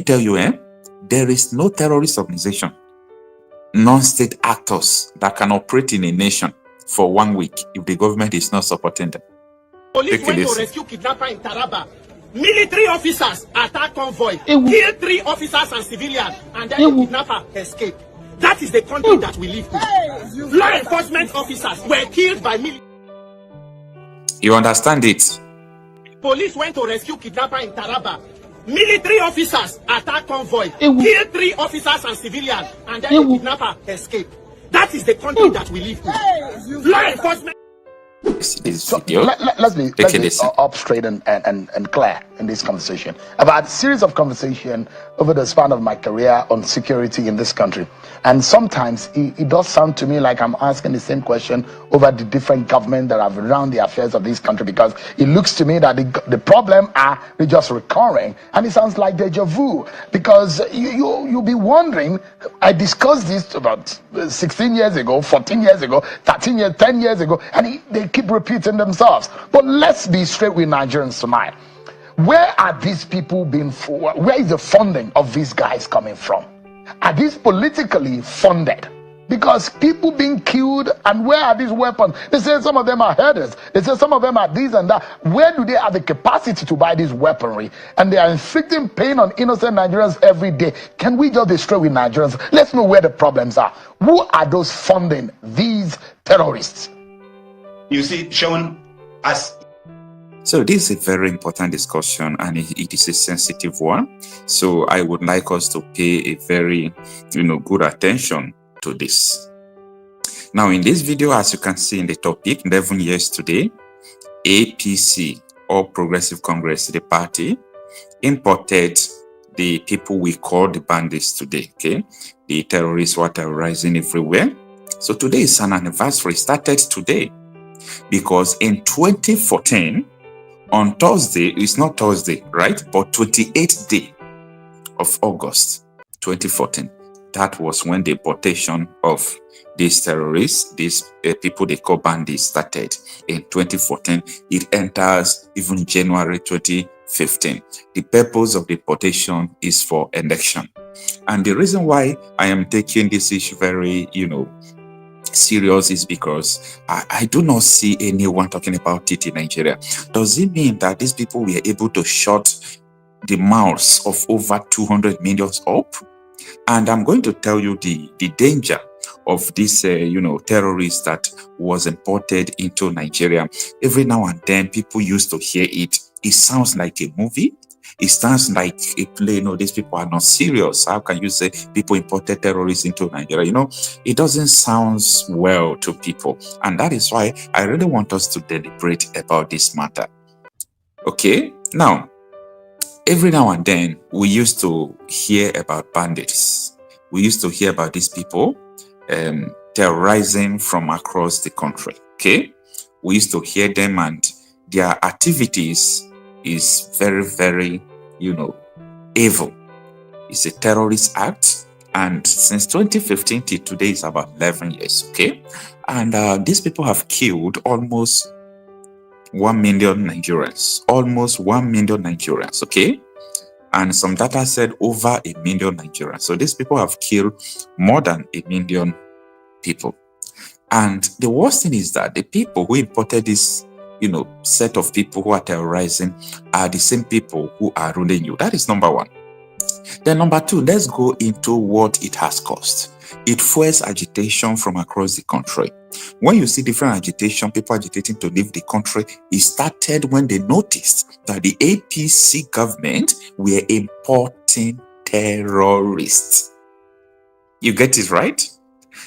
me tell you, there is no terrorist organization, non-state actors that can operate in a nation for 1 week if the government is not supporting them. Police went to rescue kidnapper in Taraba. Military officers attack convoy, kill 3 officers and civilians, and then the kidnapper escaped. That is the country that we live in. Law enforcement officers were killed by military. You understand it? Police went to rescue kidnapper in Taraba. Military officers attack convoy, kill 3 officers and civilians, and then the kidnapper escaped. That is the country that we live in. Law enforcement. Let's be up straight and clear in this conversation. I've had a series of conversations over the span of my career on security in this country. And sometimes it does sound to me like I'm asking the same question over the different governments that have run the affairs of this country, because it looks to me that the problem are just recurring, and it sounds like deja vu, because you'll be wondering, I discussed this about 16 years ago, 14 years ago, 13 years, 10 years ago, and they keep repeating themselves. But let's be straight with Nigerians tonight. Where are these people being for? Where is the funding of these guys coming from? Are these politically funded? Because people being killed, and where are these weapons? They say some of them are herders. They say some of them are this and that. Where do they have the capacity to buy this weaponry? And they are inflicting pain on innocent Nigerians every day. Can we just be straight with Nigerians? Let's know where the problems are. Who are those funding these terrorists? You see, showing us. So this is a very important discussion, and it is a sensitive one. So I would like us to pay a very, good attention to this. Now, in this video, as you can see in the topic, 11 years today, APC, All Progressive Congress, the party, imported the people we call the bandits today, okay? The terrorists who are terrorizing everywhere. So today is an anniversary, started today, because in 2014, on Thursday, it's not Thursday, right? But 28th day of August 2014, that was when the deportation of these terrorists, these people they call bandits, started in 2014. It enters even January 2015. The purpose of deportation is for election. And the reason why I am taking this issue very, serious is because I do not see anyone talking about it in Nigeria. Does it mean that these people were able to shut the mouths of over 200 million up? And I'm going to tell you the danger of this, terrorist that was imported into Nigeria. Every now and then, people used to hear it. It sounds like a movie. It sounds like a play. No, these people are not serious. How can you say people imported terrorists into Nigeria? It doesn't sound well to people. And that is why I really want us to deliberate about this matter. Okay? Now, every now and then, we used to hear about bandits. We used to hear about these people terrorizing from across the country. Okay? We used to hear them, and their activities is very, very, evil. It's a terrorist act. And since 2015 till today is about 11 years, okay? And these people have killed almost 1 million Nigerians. Almost 1 million Nigerians, okay? And some data said over 1 million Nigerians. So these people have killed more than 1 million people. And the worst thing is that the people who imported this set of people who are terrorizing are the same people who are ruling you. That is number one. Then number two, let's go into what it has caused. It fuels agitation from across the country. When you see different agitation, people agitating to leave the country, it started when they noticed that the APC government were importing terrorists. You get it right?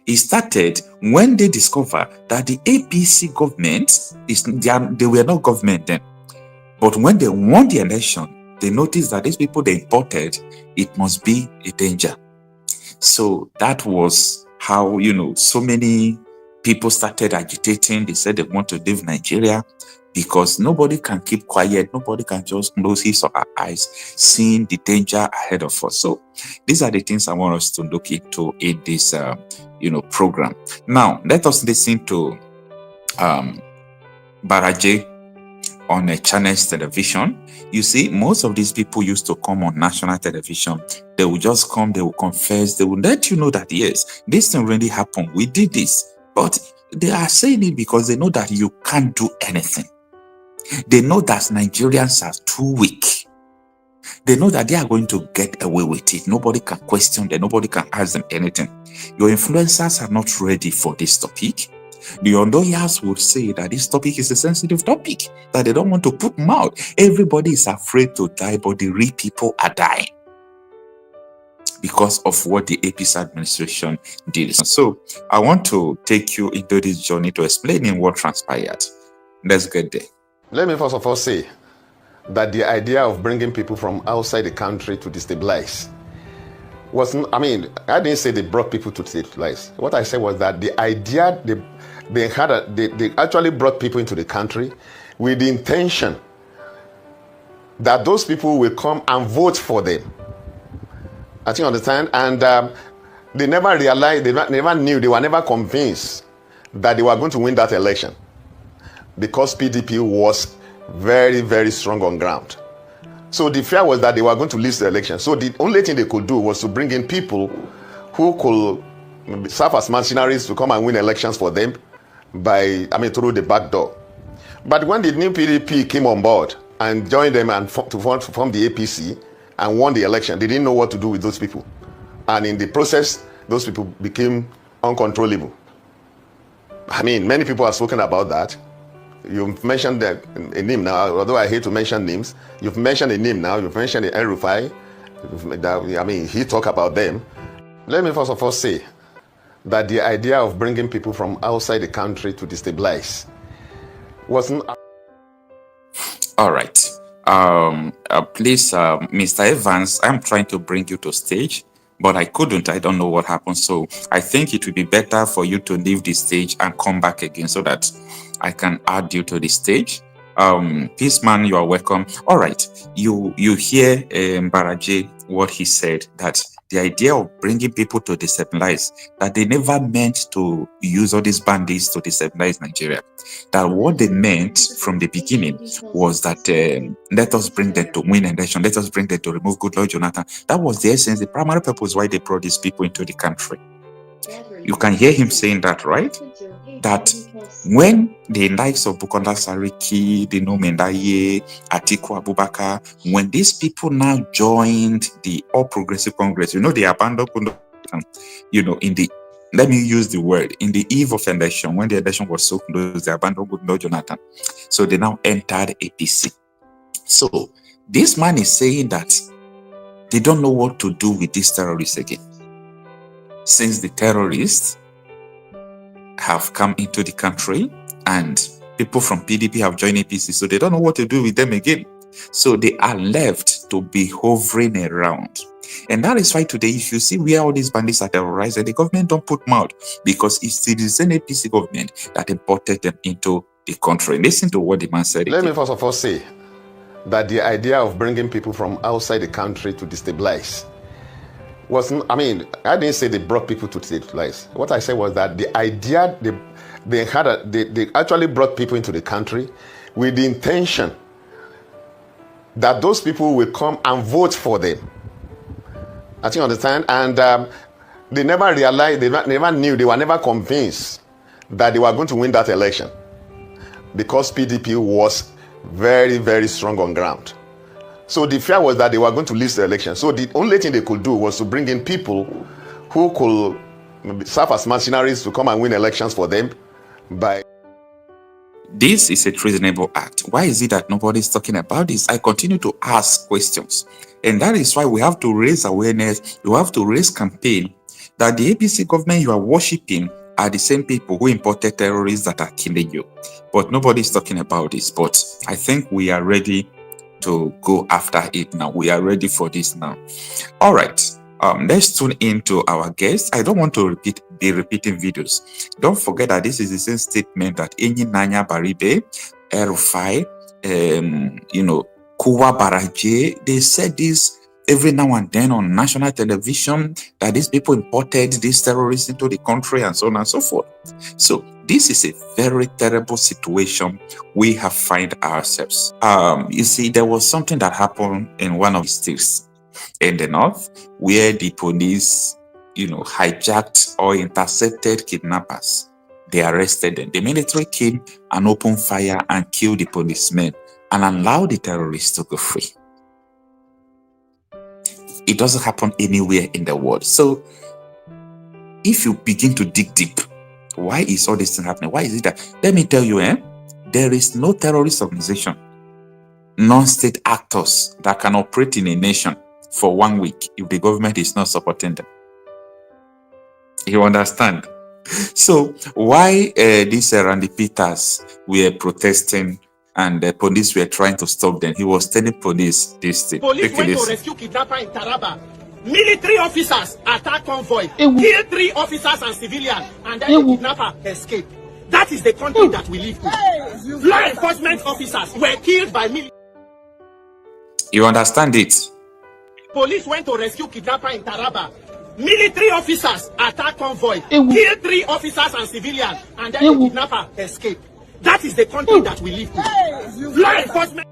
It started when they discovered that the APC government, they were not government then. But when they won the election, they noticed that these people they imported, it must be a danger. So that was how, so many people started agitating. They said they want to leave Nigeria because nobody can keep quiet. Nobody can just close his or her eyes, seeing the danger ahead of us. So these are the things I want us to look into in this, program. Now, let us listen to Baraje on a channel's television. You see, most of these people used to come on national television. They will just come, they will confess, they will let you know that, yes, this thing really happened. We did this. But they are saying it because they know that you can't do anything. They know that Nigerians are too weak. They know that they are going to get away with it. Nobody can question them. Nobody can ask them anything. Your influencers are not ready for this topic. The Ondoyas would say that this topic is a sensitive topic, that they don't want to put them out. Everybody is afraid to die, but the real people are dying because of what the APC administration did. So I want to take you into this journey to explaining what transpired. Let's get there. Let me first of all say that the idea of bringing people from outside the country to destabilize wasn't, I didn't say they brought people to destabilize. What I said was that the idea, they actually brought people into the country with the intention that those people will come and vote for them. I think you understand? And they never realized, they never knew, they were never convinced that they were going to win that election because PDP was very, very strong on ground. So the fear was that they were going to lose the election. So the only thing they could do was to bring in people who could serve as mercenaries to come and win elections for them through the back door. But when the new PDP came on board and joined them and to form the APC and won the election, they didn't know what to do with those people. And in the process, those people became uncontrollable. Many people have spoken about that. You've mentioned a name now, although I hate to mention names. You've mentioned a name now. You've mentioned the El-Rufai. He talked about them. Let me first of all say that the idea of bringing people from outside the country to destabilize wasn't. All right. Please, Mr. Evans, I'm trying to bring you to stage, but I couldn't. I don't know what happened. So I think it would be better for you to leave the stage and come back again so that I can add you to the stage. Peace man, you are welcome. All right. You hear Baraje, what he said, that the idea of bringing people to destabilize, that they never meant to use all these bandits to destabilize Nigeria. That what they meant from the beginning was that let us bring them to win election, let us bring them to remove Goodluck Jonathan. That was the essence, the primary purpose why they brought these people into the country. You can hear him saying that, right? That when the likes of Bukola Sariki, the Nomendaye, Atiku Abubakar, when these people now joined the All Progressive Congress, they abandoned, in the, let me use the word, in the eve of election, when the election was so close, they abandoned Goodluck Jonathan. So they now entered APC. So this man is saying that they don't know what to do with these terrorists again. Since the terrorists have come into the country and people from PDP have joined APC, so they don't know what to do with them again. So they are left to be hovering around. And that is why today, if you see where all these bandits are terrorized, the government don't put them out because it's the same APC government that imported them into the country. Listen to what the man said. Let me first of all say that the idea of bringing people from outside the country to destabilize wasn't, I didn't say they brought people to destabilize. What I said was that the idea, they actually brought people into the country with the intention that those people will come and vote for them. I think you understand? And they never realized, they never knew, they were never convinced that they were going to win that election because PDP was very, very strong on ground. So the fear was that they were going to lose the election. So the only thing they could do was to bring in people who could serve as mercenaries to come and win elections for them by... This is a treasonable act. Why is it that nobody is talking about this? I continue to ask questions. And that is why we have to raise awareness. You have to raise campaign that the APC government you are worshipping are the same people who imported terrorists that are killing you. But nobody is talking about this. But I think we are ready to go after it now. We are ready for this now. All right. Let's tune into our guests. I don't want to be repeating videos. Don't forget that this is the same statement that Enyi Nanya Baribe, El-Rufai, Kuwa Baraje, they said this every now and then on national television, that these people imported these terrorists into the country and so on and so forth. So this is a very terrible situation we have find ourselves. You see, there was something that happened in one of the states in the north where the police, hijacked or intercepted kidnappers. They arrested them. The military came and opened fire and killed the policemen and allowed the terrorists to go free. It doesn't happen anywhere in the world. So if you begin to dig deep, why is all this thing happening? Why is it that? Let me tell you, there is no terrorist organization, non-state actors that can operate in a nation for 1 week if the government is not supporting them. You understand? So why these Randy Peters were protesting and the police were trying to stop them? He was telling police this thing. Police went to rescue kidnapper in Taraba. Military officers attack convoy, kill 3 officers and civilians, and then the kidnapper escaped. That is the country that we live in. Law enforcement officers were killed by military. You understand it? Police went to rescue kidnapper in Taraba. Military officers attack convoy, kill 3 officers and civilians, and then the kidnapper escaped. That is the country that we live in. Law enforcement.